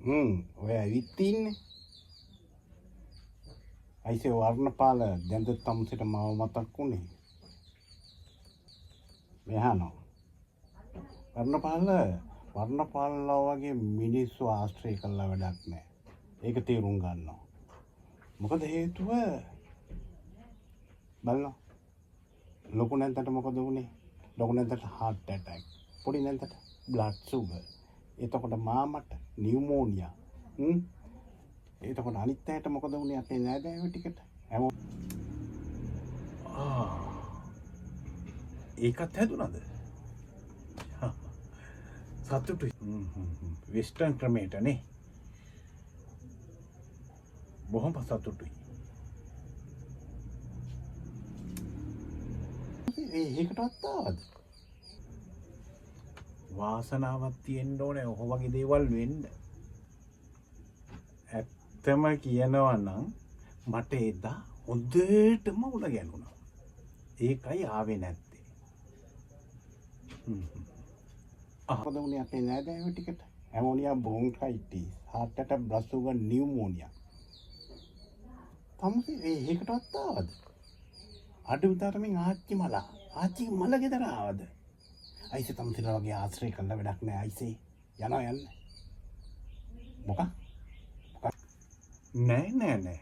ඔය ඇවිත් ඉන්නේ. අයිසේ වර්ණපාල දැන්ද තමුසෙට මාව මතක් වුණේ. මෙහානෝ. වර්ණපාලලා වගේ මිනිස්සු ආශ්‍රය කළා වැඩක් නැහැ. ඒක තේරුම් ගන්නවා. මොකද හේතුව බලන්න. ලොකු නැන්දට මොකද වුනේ? ලොකු නැන්දට heart attack. පොඩි නැන්දට blood sugar. එතකොට මාමට නියුමෝනියා. එතකොට අනිත් අයට මොකද වුනේ අපේ නෑදෑයෝ ටිකට? හැමෝම ඒකත් හැදුනද? සතුටුයි. වෙස්ටර්න් ක්‍රමයට නේ. බොහොම සතුටුයි. ඒකටවත් ආවද? වාසනාවක් තියෙන්න ඕනේ ඔහ වගේ දේවල් වෙන්න. ඇත්තම කියනවා නම් මට එදා හොඳටම උණ ගැනුණා. ඒකයි ආවේ නැත්තේ. මොකද උනේ අපේ නෑදෑයෝ ටිකට? Ammonia bronchitis, heart attack, blood sugar, pneumonia. තමුසේ ඒකටවත් ආවද? අඩු තරමින් ආච්චි මල ගෙදර ආවද? අයිසේ තමුසේලා වගේ ආශ්‍රය කළා වැඩක් නෑ අයිසේ. යනවා යන්න. මොකක්? නෑ.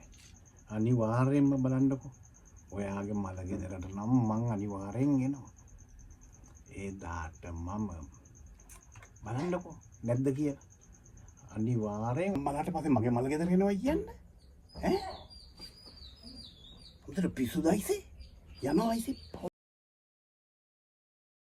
අනිවාර්යෙන්ම බලන්නකෝ. ඔයාගේ මල ගෙදරට නම් මං අනිවාර්යෙන් එනවා. ඒ දාට මම බලන්නකෝ නැද්ද කියලා. අනිවාර්යෙන් මලට පස්සේ මගේ මල ගෙදර එනවා කියන්නේ. ඈ? උතර පිසුදයිසේ? යනවා අයිසේ.